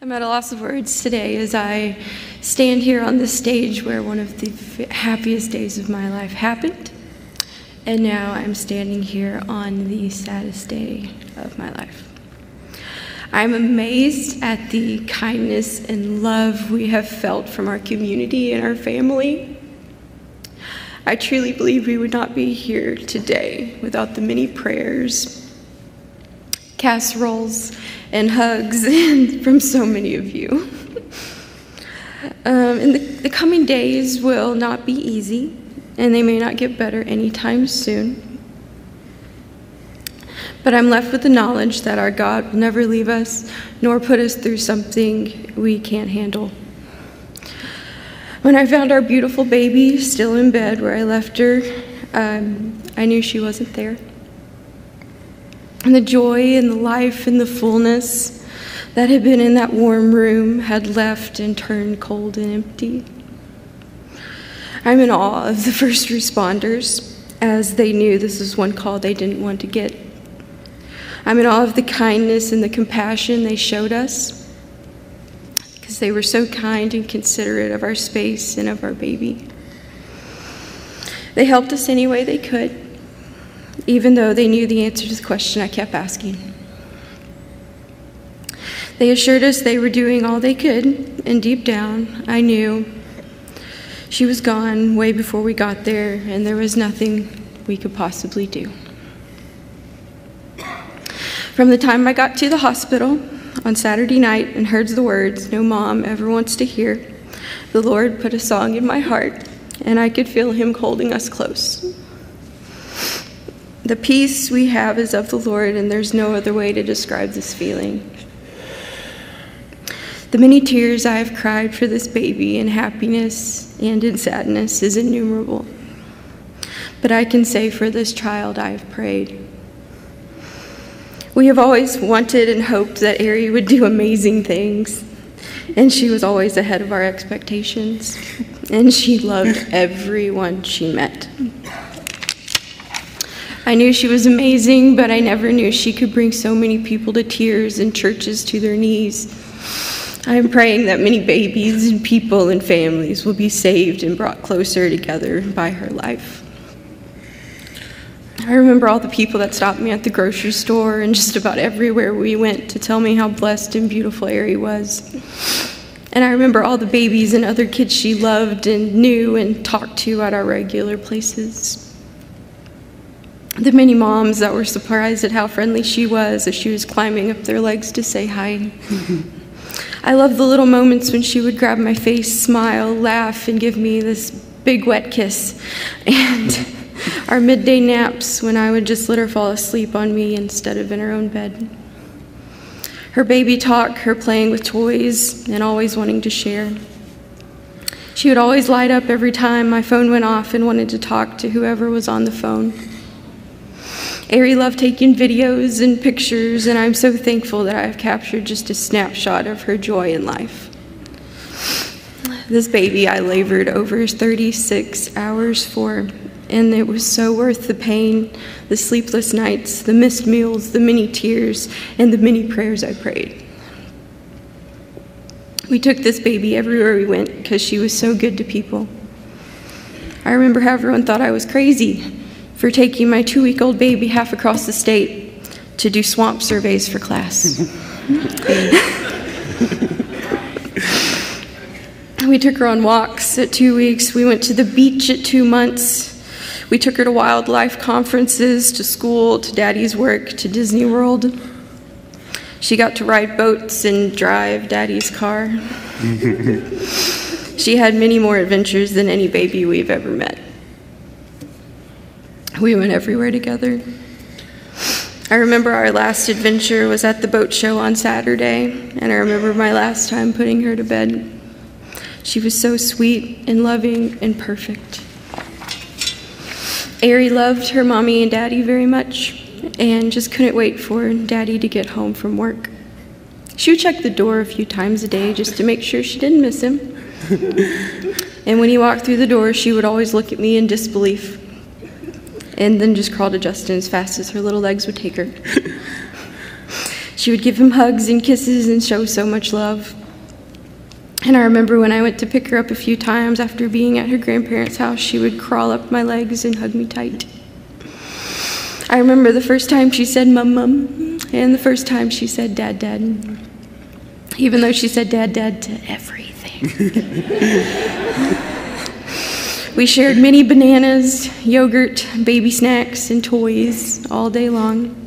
I'm at a loss of words today as I stand here on this stage where one of the happiest days of my life happened, and now I'm standing here on the saddest day of my life. I'm amazed at the kindness and love we have felt from our community and our family. I truly believe we would not be here today without the many prayers, casseroles, and hugs from so many of you. And the coming days will not be easy, and they may not get better anytime soon. But I'm left with the knowledge that our God will never leave us, nor put us through something we can't handle. When I found our beautiful baby still in bed where I left her, I knew she wasn't there. And the joy and the life and the fullness that had been in that warm room had left and turned cold and empty. I'm in awe of the first responders, as they knew this was one call they didn't want to get. I'm in awe of the kindness and the compassion they showed us, because they were so kind and considerate of our space and of our baby. They helped us any way they could, even though they knew the answer to the question I kept asking. They assured us they were doing all they could, and deep down, I knew she was gone way before we got there, and there was nothing we could possibly do. From the time I got to the hospital on Saturday night and heard the words no mom ever wants to hear, the Lord put a song in my heart, and I could feel him holding us close. The peace we have is of the Lord, and there's no other way to describe this feeling. The many tears I have cried for this baby in happiness and in sadness is innumerable. But I can say for this child I have prayed. We have always wanted and hoped that Ari would do amazing things, and she was always ahead of our expectations, and she loved everyone she met. I knew she was amazing, but I never knew she could bring so many people to tears and churches to their knees. I am praying that many babies and people and families will be saved and brought closer together by her life. I remember all the people that stopped me at the grocery store and just about everywhere we went to tell me how blessed and beautiful Ari was. And I remember all the babies and other kids she loved and knew and talked to at our regular places. The many moms that were surprised at how friendly she was as she was climbing up their legs to say hi. I love the little moments when she would grab my face, smile, laugh, and give me this big wet kiss. And our midday naps when I would just let her fall asleep on me instead of in her own bed. Her baby talk, her playing with toys, and always wanting to share. She would always light up every time my phone went off and wanted to talk to whoever was on the phone. Ari loved taking videos and pictures, and I'm so thankful that I have captured just a snapshot of her joy in life. This baby I labored over 36 hours for, and it was so worth the pain, the sleepless nights, the missed meals, the many tears, and the many prayers I prayed. We took this baby everywhere we went because she was so good to people. I remember how everyone thought I was crazy for taking my 2-week-old baby half across the state to do swamp surveys for class. We took her on walks at 2 weeks. We went to the beach at 2 months. We took her to wildlife conferences, to school, to Daddy's work, to Disney World. She got to ride boats and drive Daddy's car. She had many more adventures than any baby we've ever met. We went everywhere together. I remember our last adventure was at the boat show on Saturday, and I remember my last time putting her to bed. She was so sweet and loving and perfect. Ari loved her mommy and daddy very much and just couldn't wait for Daddy to get home from work. She would check the door a few times a day just to make sure she didn't miss him. And when he walked through the door, she would always look at me in disbelief and then just crawl to Justin as fast as her little legs would take her. She would give him hugs and kisses and show so much love. And I remember when I went to pick her up a few times after being at her grandparents' house, she would crawl up my legs and hug me tight. I remember the first time she said, "Mum, Mum," and the first time she said, "Dad, Dad," even though she said "Dad, Dad" to everything. We shared mini bananas, yogurt, baby snacks, and toys all day long.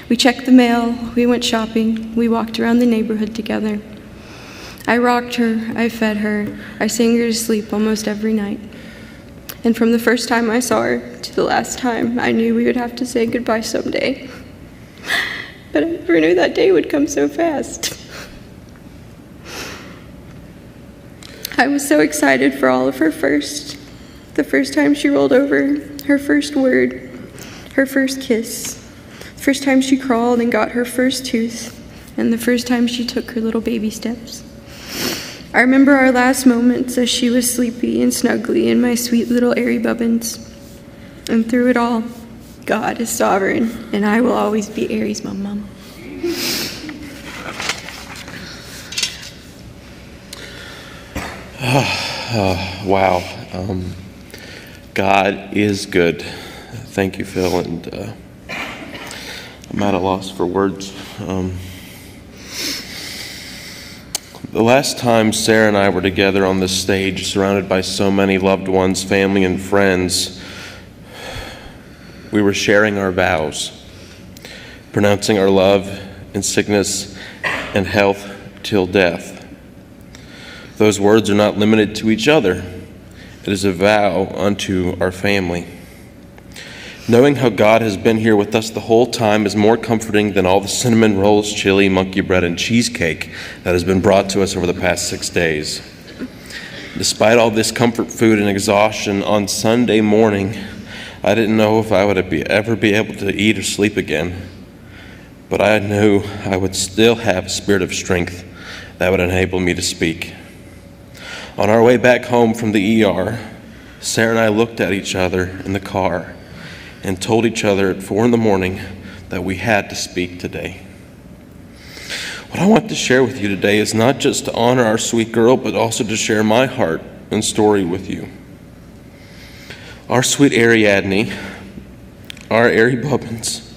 We checked the mail, we went shopping, we walked around the neighborhood together. I rocked her, I fed her, I sang her to sleep almost every night. And from the first time I saw her to the last time, I knew we would have to say goodbye someday. But I never knew that day would come so fast. I was so excited for all of her first. The first time she rolled over, her first word, her first kiss, the first time she crawled and got her first tooth, and the first time she took her little baby steps. I remember our last moments as she was sleepy and snuggly in my sweet little airy bubbins. And through it all, God is sovereign, and I will always be Aries' mum. Wow. God is good. Thank you, Phil. And I'm at a loss for words. The last time Sarah and I were together on this stage, surrounded by so many loved ones, family, and friends, we were sharing our vows, pronouncing our love in sickness and health till death. Those words are not limited to each other. It is a vow unto our family. Knowing how God has been here with us the whole time is more comforting than all the cinnamon rolls, chili, monkey bread, and cheesecake that has been brought to us over the past 6 days. Despite all this comfort food and exhaustion, on Sunday morning, I didn't know if I would ever be able to eat or sleep again. But I knew I would still have a spirit of strength that would enable me to speak. On our way back home from the ER, Sarah and I looked at each other in the car and told each other at 4 a.m. that we had to speak today. What I want to share with you today is not just to honor our sweet girl, but also to share my heart and story with you. Our sweet Ariadne, our airy bubbins,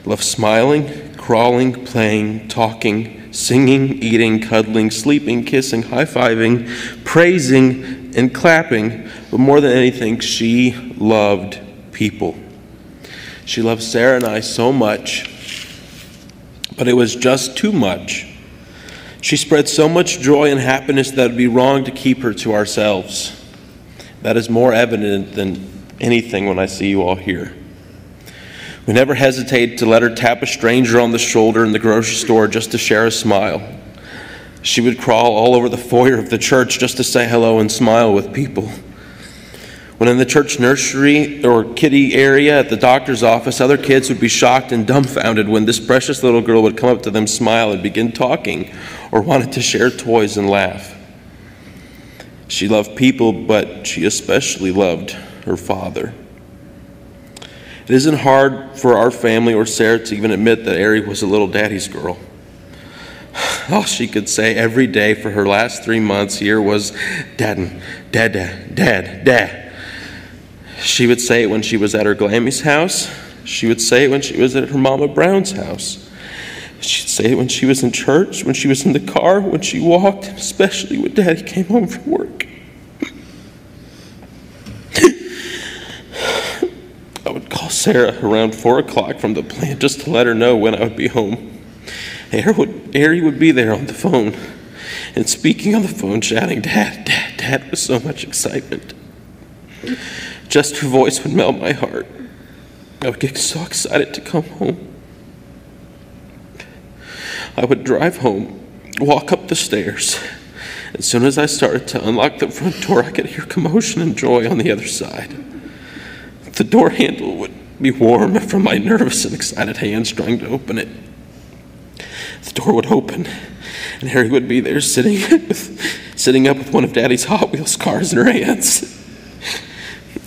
love smiling, crawling, playing, talking, singing, eating, cuddling, sleeping, kissing, high-fiving, praising, and clapping. But more than anything, she loved people. She loved Sarah and I so much, but it was just too much. She spread so much joy and happiness that it would be wrong to keep her to ourselves. That is more evident than anything when I see you all here. We never hesitated to let her tap a stranger on the shoulder in the grocery store just to share a smile. She would crawl all over the foyer of the church just to say hello and smile with people. When in the church nursery or kiddie area at the doctor's office, other kids would be shocked and dumbfounded when this precious little girl would come up to them, smile, and begin talking, or wanted to share toys and laugh. She loved people, but she especially loved her father. It isn't hard for our family or Sarah to even admit that Ari was a little daddy's girl. All she could say every day for her last 3 months here was, "Dad, Dad, Dad, Dad, Dad." She would say it when she was at her Glammy's house. She would say it when she was at her Mama Brown's house. She'd say it when she was in church, when she was in the car, when she walked, and especially when Daddy came home from work. I would call Sarah around 4 o'clock from the plant just to let her know when I would be home. Ari would be there on the phone, and speaking on the phone, shouting, "Dad, Dad, Dad," with so much excitement. Just her voice would melt my heart. I would get so excited to come home. I would drive home, walk up the stairs. As soon as I started to unlock the front door, I could hear commotion and joy on the other side. The door handle would be warm from my nervous and excited hands trying to open it. The door would open, and Harry would be there sitting up with one of Daddy's Hot Wheels cars in her hands.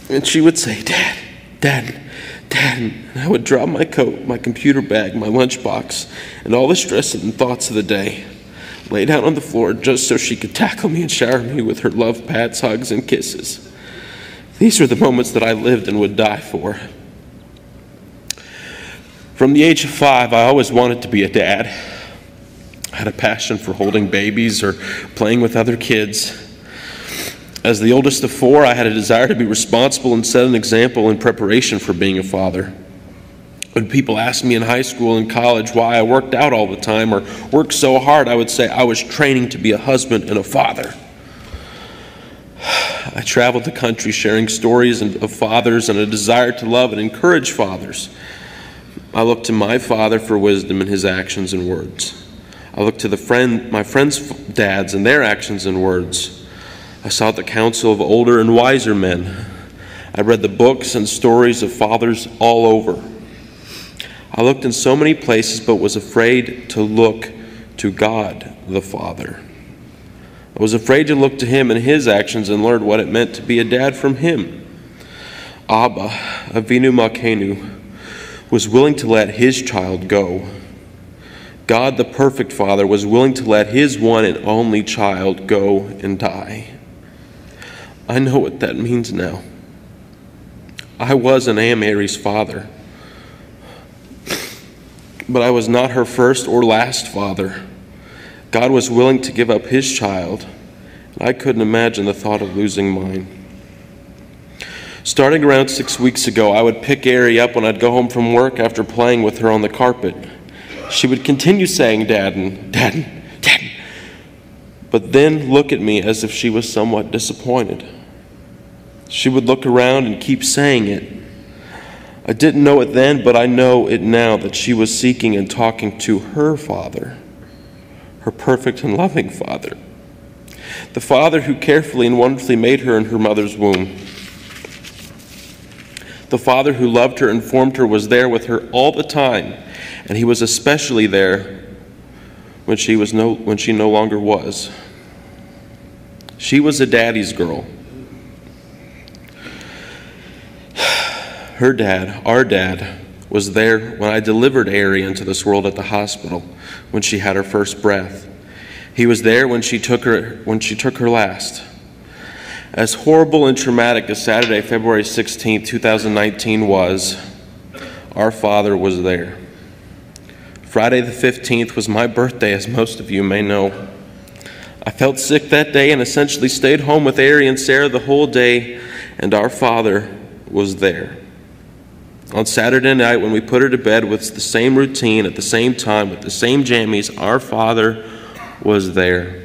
And she would say, "Dad, Dad, Dad, and I would drop my coat, my computer bag, my lunchbox, and all the stress and thoughts of the day, lay down on the floor just so she could tackle me and shower me with her love, pats, hugs, and kisses. These were the moments that I lived and would die for. From the age of 5, I always wanted to be a dad. I had a passion for holding babies or playing with other kids. As the oldest of 4, I had a desire to be responsible and set an example in preparation for being a father. When people asked me in high school and college why I worked out all the time or worked so hard, I would say I was training to be a husband and a father. I traveled the country sharing stories of fathers and a desire to love and encourage fathers. I looked to my father for wisdom in his actions and words. I looked to my friends' dads and their actions and words. I sought the counsel of older and wiser men. I read the books and stories of fathers all over. I looked in so many places but was afraid to look to God the Father. I was afraid to look to Him and His actions and learn what it meant to be a dad from Him. Abba, Avinu Malkeinu, was willing to let His child go. God, the perfect Father, was willing to let His one and only child go and die. I know what that means now. I was and am Ari's father, but I was not her first or last father. God was willing to give up His child, and I couldn't imagine the thought of losing mine. Starting around 6 weeks ago, I would pick Ari up when I'd go home from work after playing with her on the carpet. She would continue saying, "Dadden, Dadden, Dadden," but then look at me as if she was somewhat disappointed. She would look around and keep saying it. I didn't know it then, but I know it now that she was seeking and talking to her Father, her perfect and loving Father, the Father who carefully and wonderfully made her in her mother's womb. The Father who loved her and formed her was there with her all the time, and He was especially there when she no longer was. She was a daddy's girl. Her dad, our dad, was there when I delivered Ari into this world at the hospital when she had her first breath. He was there when she took her last. As horrible and traumatic as Saturday, February 16, 2019 was, our Father was there. Friday the 15th was my birthday, as most of you may know. I felt sick that day and essentially stayed home with Ari and Sarah the whole day, and our Father was there. On Saturday night, when we put her to bed with the same routine at the same time with the same jammies, our Father was there.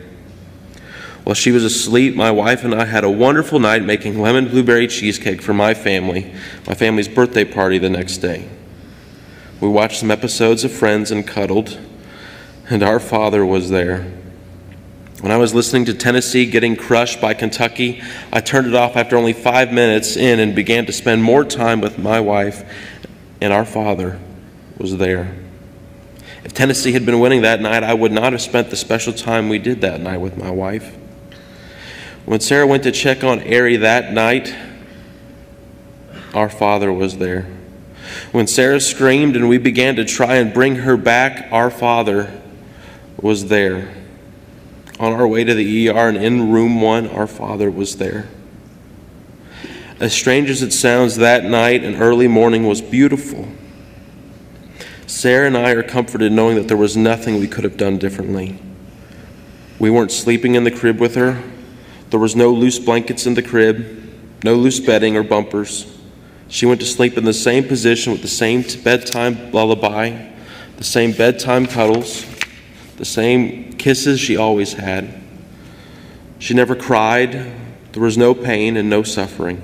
While she was asleep, my wife and I had a wonderful night making lemon blueberry cheesecake for my family's birthday party the next day. We watched some episodes of Friends and cuddled, and our Father was there. When I was listening to Tennessee getting crushed by Kentucky, I turned it off after only 5 minutes in and began to spend more time with my wife, and our Father was there. If Tennessee had been winning that night, I would not have spent the special time we did that night with my wife. When Sarah went to check on Ari that night, our Father was there. When Sarah screamed and we began to try and bring her back, our Father was there. On our way to the ER and in room 1, our Father was there. As strange as it sounds, that night and early morning was beautiful. Sarah and I are comforted knowing that there was nothing we could have done differently. We weren't sleeping in the crib with her. There was no loose blankets in the crib, no loose bedding or bumpers. She went to sleep in the same position with the same bedtime lullaby, the same bedtime cuddles, the same kisses she always had. She never cried. There was no pain and no suffering.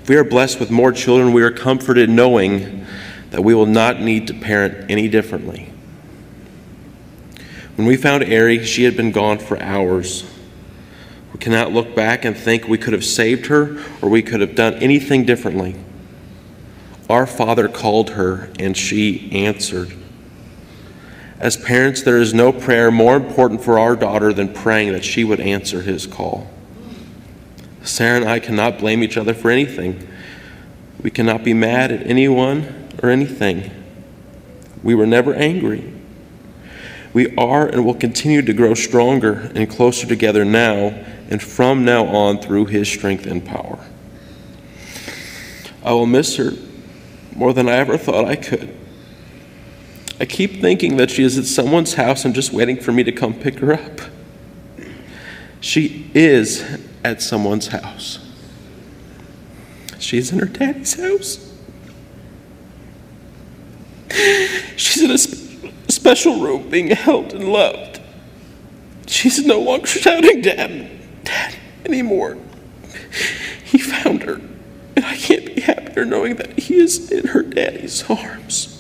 If we are blessed with more children, we are comforted knowing that we will not need to parent any differently. When we found Ari, she had been gone for hours. We cannot look back and think we could have saved her or we could have done anything differently. Our Father called her and she answered. As parents, there is no prayer more important for our daughter than praying that she would answer His call. Sarah and I cannot blame each other for anything. We cannot be mad at anyone or anything. We were never angry. We are and will continue to grow stronger and closer together now and from now on through his strength and power. I will miss her more than I ever thought I could. I keep thinking that she is at someone's house and just waiting for me to come pick her up. She is at someone's house. She's in her daddy's house. She's in a special room being held and loved. She's no longer shouting, "Dad, Dad," anymore. He found her, and I can't be happier knowing that he is in her daddy's arms.